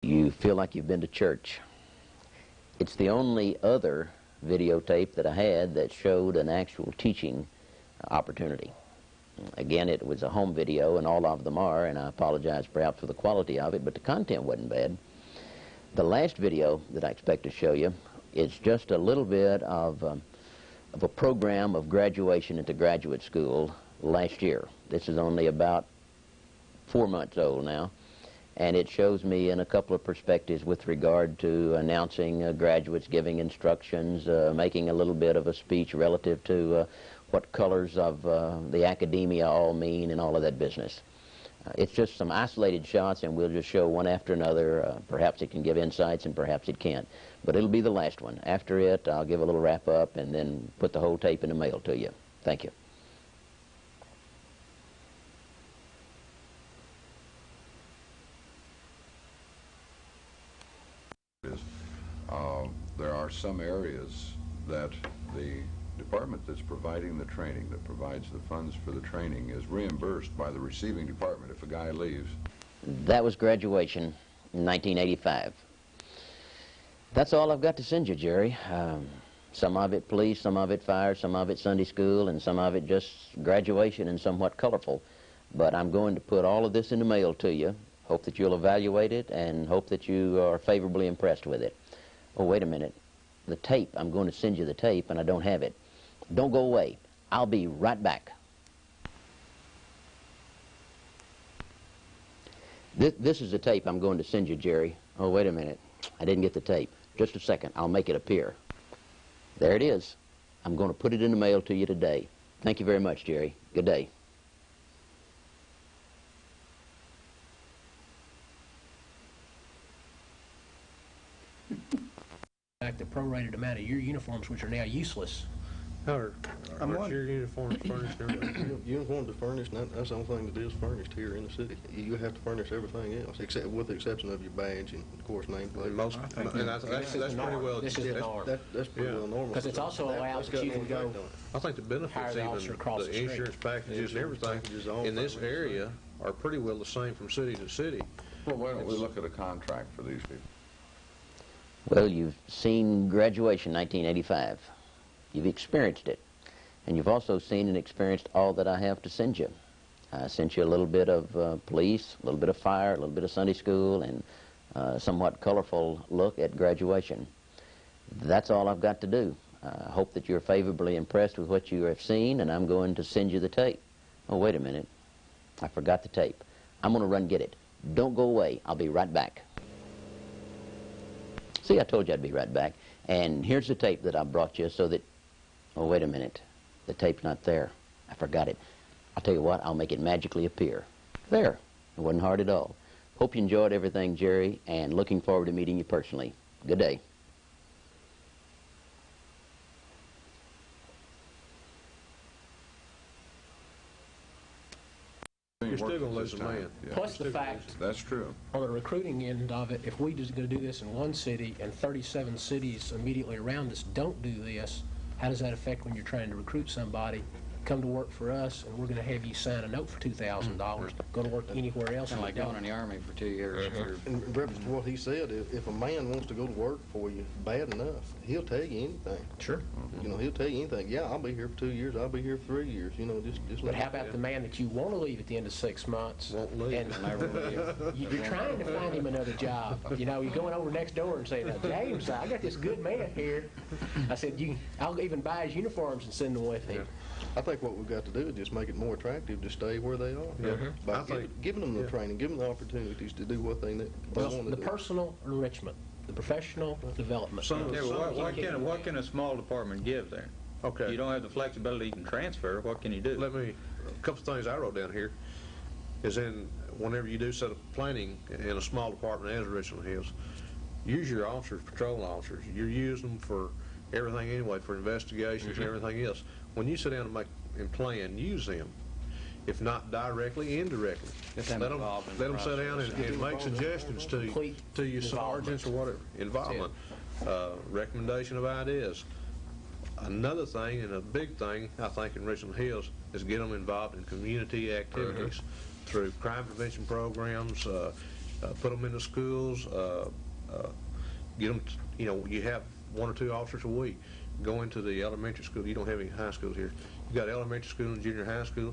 You feel like you've been to church. It's the only other videotape that I had that showed an actual teaching opportunity. Again, it was a home video, and all of them are, and I apologize perhaps for the quality of it, but the content wasn't bad. The last video that I expect to show you is just a little bit of a program of graduation into graduate school last year. This is only about 4 months old now, and it shows me in a couple of perspectives with regard to announcing graduates, giving instructions, making a little bit of a speech relative to what colors of the academia all mean and all of that business. It's just some isolated shots, and we'll just show one after another. Perhaps it can give insights and perhaps it can't, but it'll be the last one. After it, I'll give a little wrap-up and then put the whole tape in the mail to you. Thank you. There are some areas that the department that's providing the training, that provides the funds for the training, is reimbursed by the receiving department if a guy leaves. That was graduation in 1985. That's all I've got to send you, Jerry. Some of it police, some of it fire, some of it Sunday school, and some of it just graduation and somewhat colorful. But I'm going to put all of this in the mail to you. Hope that you'll evaluate it and hope that you are favorably impressed with it. Oh, wait a minute. The tape, I'm going to send you the tape, and I don't have it. Don't go away. I'll be right back. This is the tape I'm going to send you, Jerry. Oh, wait a minute. I didn't get the tape. Just a second. I'll make it appear. There it is. I'm going to put it in the mail to you today. Thank you very much, Jerry. Good day. The prorated amount of your uniforms, which are now useless. Your uniforms furnished? Uniforms are furnished, and that's the only thing that is furnished here in the city. You have to furnish everything else, except with the exception of your badge and, of course, nameplate. That's pretty well. This is the norm. That's pretty well normal. Because it's also allowed that you can go. I think the benefits, even the insurance packages and everything in this area, are pretty well the same from city to city. Well, why don't we look at a contract for these people? Well, you've seen graduation 1985. You've experienced it. And you've also seen and experienced all that I have to send you. I sent you a little bit of police, a little bit of fire, a little bit of Sunday school, and a somewhat colorful look at graduation. That's all I've got to do. I hope that you're favorably impressed with what you have seen, and I'm going to send you the tape. Oh, wait a minute. I forgot the tape. I'm going to run get it. Don't go away. I'll be right back. See, I told you I'd be right back. And here's the tape that I brought you so that... Oh, wait a minute. The tape's not there. I forgot it. I'll tell you what, I'll make it magically appear. There. It wasn't hard at all. Hope you enjoyed everything, Jerry, and looking forward to meeting you personally. Good day. You're still going to lose a man. Yeah. Plus the fact, That's true. on the recruiting end of it, if we just going to do this in one city and 37 cities immediately around us don't do this, how does that affect when you're trying to recruit somebody? Come to work for us, and we're going to have you sign a note for $2,000. Go to work anywhere else. Kind of like going in the Army for 2 years. In reference to what he said, if a man wants to go to work for you bad enough, he'll tell you anything. Sure. You know, he'll tell you anything. Yeah, I'll be here for 2 years. I'll be here for 3 years. You know, just But how about the man that you want to leave at the end of 6 months? Won't leave. And you're trying to find him another job. You know, you're going over next door and saying, now, James, I got this good man here. I said, I'll even buy his uniforms and send them with him. I think what we've got to do is just make it more attractive to stay where they are. By giving them the training, giving them the opportunities to do what they want to do. The personal enrichment, the professional development. What can a small department give there? Okay. You don't have the flexibility you can transfer. What can you do? A couple of things I wrote down here is whenever you do set up planning in a small department as Richland Hills, use your officers, patrol officers. You're using them for everything anyway, for investigations and everything else. When you sit down and plan, use them. If not directly, indirectly. Let them sit down and make suggestions to your sergeants or whatever. Involvement. Recommendation of ideas. Another thing, and a big thing, I think, in Richland Hills, is get them involved in community activities through crime prevention programs, put them in the schools, get them, you have 1 or 2 officers a week. Go into the elementary school. You don't have any high schools here. You've got elementary school and junior high school.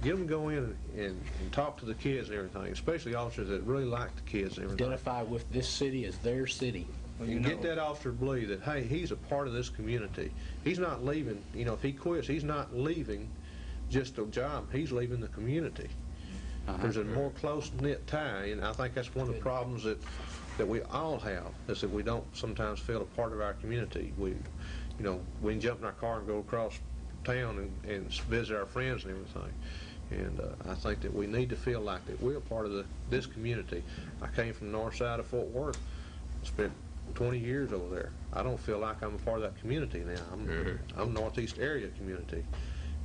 Get them to go in and talk to the kids and everything, especially officers that really like the kids and everything. Identify with this city as their city. Well, you get that officer to believe that, hey, he's a part of this community. He's not leaving, if he quits, he's not leaving just a job. He's leaving the community. There's a more close-knit tie, and I think that's one of the problems that we all have, is that we don't sometimes feel a part of our community. We can jump in our car and go across town and visit our friends and everything. And I think that we need to feel like that we're a part of this community. I came from the north side of Fort Worth, spent 20 years over there. I don't feel like I'm a part of that community now. I'm Northeast area community.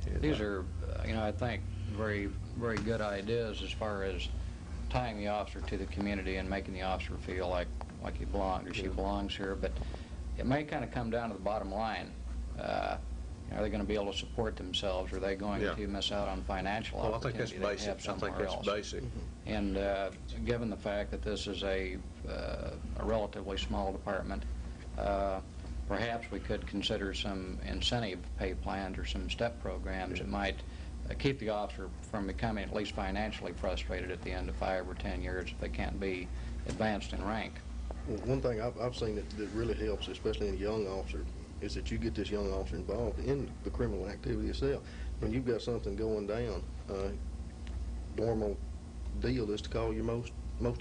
And, these are, I think, very, very good ideas as far as tying the officer to the community and making the officer feel like he belongs or she belongs here. But it may kind of come down to the bottom line. Are they going to be able to support themselves? Or are they going to miss out on financial opportunity I think that's basic. I think that's basic. And given the fact that this is a relatively small department, perhaps we could consider some incentive pay plans or some step programs that might keep the officer from becoming at least financially frustrated at the end of 5 or 10 years if they can't be advanced in rank. Well, one thing I've seen that really helps, especially in a young officer, is that you get this young officer involved in the criminal activity itself. When you've got something going down, normal deal is to call your most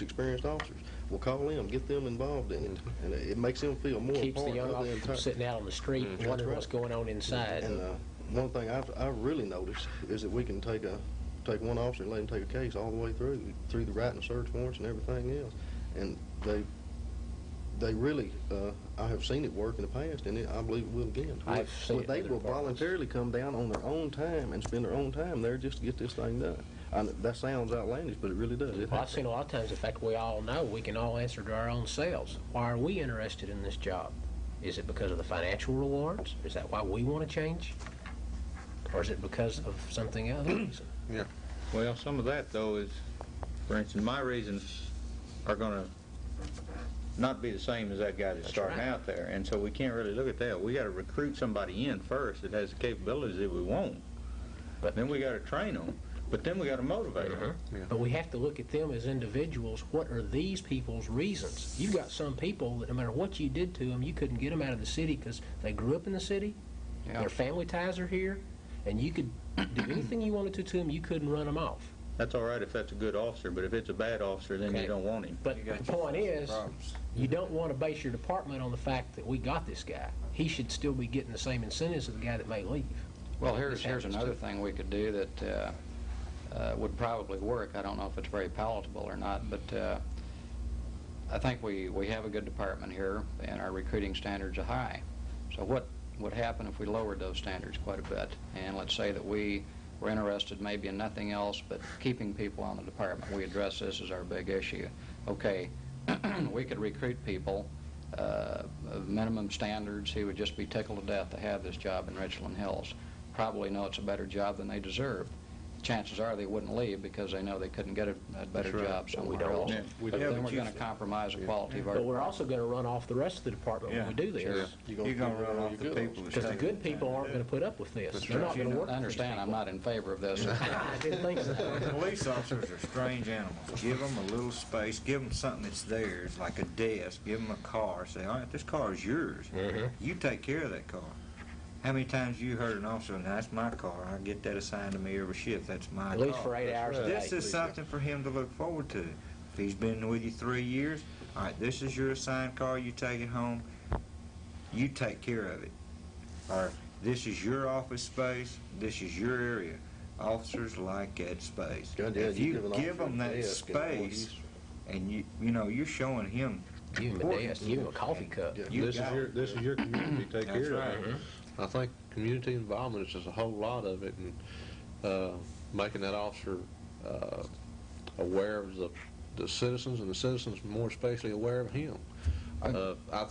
experienced officers. Well, call them, get them involved in it, and it makes them feel more Keeps part the young of officer from sitting out on the street wondering what's going on inside. And one thing I've really noticed is that we can take one officer and let him take a case all the way through the writing of search warrants and everything else, and they really, I have seen it work in the past, and I believe it will again. I've seen they will voluntarily come down on their own time and spend their own time there just to get this thing done. That sounds outlandish, but it really does. Well, I've seen a lot of times, in fact, we all know we can all answer to our own selves. Why are we interested in this job? Is it because of the financial rewards? Is that why we want to change? Or is it because of something other reason? Yeah. Well, some of that, though, is, for instance, my reasons are going to not be the same as that guy that's starting out there, and so we can't really look at that. We got to recruit somebody in first that has the capabilities that we want, but then we got to train them, but then we got to motivate them. Yeah. But we have to look at them as individuals. What are these people's reasons? You've got some people that no matter what you did to them, you couldn't get them out of the city because they grew up in the city, their family ties are here, and you could do anything you wanted to them, you couldn't run them off. That's all right if that's a good officer, but if it's a bad officer, then you don't want him. But the point is, you don't want to base your department on the fact that we got this guy. He should still be getting the same incentives of the guy that may leave. Well, here's another thing we could do that would probably work. I don't know if it's very palatable or not, but I think we have a good department here, and our recruiting standards are high. So what would happen if we lowered those standards quite a bit? And let's say that we're interested maybe in nothing else but keeping people on the department. We address this as our big issue. Okay, we could recruit people of minimum standards who would just be tickled to death to have this job in Richland Hills. Probably know it's a better job than they deserve. Chances are they wouldn't leave because they know they couldn't get a better job somewhere else. But then we're going to compromise the quality of our But we're also going to run off the rest of the department when we do this. Sure. You're going to run off the people. Because the good people aren't going to put up with this. They're not going to work. I understand. I'm not in favor of this. I didn't think so. Police officers are strange animals. Give them a little space. Give them something that's theirs, like a desk. Give them a car. Say, all right, this car is yours. You take care of that car. How many times you heard an officer, and that's my car, I get that assigned to me every shift, that's my car. At least for 8 hours a day. This is something for him to look forward to. If he's been with you 3 years, all right, this is your assigned car, you take it home, you take care of it. Or this is your office space, this is your area. Officers like that space. If you give them that space, and you're showing him. Give him a desk, give him a coffee cup. This is your community. Take care of it. I think community involvement is just a whole lot of it, and making that officer aware of the citizens, and the citizens more especially aware of him.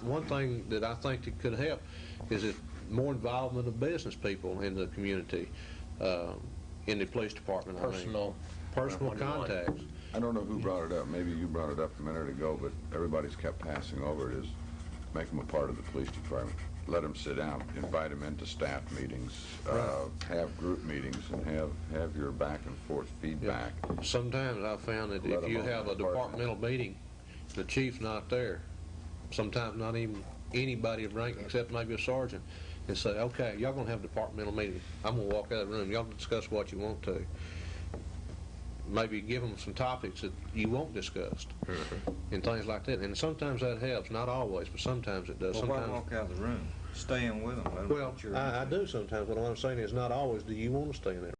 One thing that I think that could help is that more involvement of business people in the community, in the police department. Personal contacts. I don't know who brought it up. Maybe you brought it up a minute ago, but everybody's kept passing over it, is make them a part of the police department. Let them sit down, invite them into staff meetings, have group meetings, and have your back and forth feedback. Sometimes I've found that Let if you them have a on the departmental meeting, the chief's not there, sometimes not even anybody of rank except maybe a sergeant, and say, okay, y'all gonna have a departmental meeting. I'm gonna walk out of the room. Y'all discuss what you want to. Maybe give them some topics that you won't discuss, and things like that. And sometimes that helps. Not always, but sometimes it does. Well, why Sometimes. walk out of the room? Stay in with them. Let them Well, get your I input. do sometimes, but what I'm saying is not always do you want to stay in that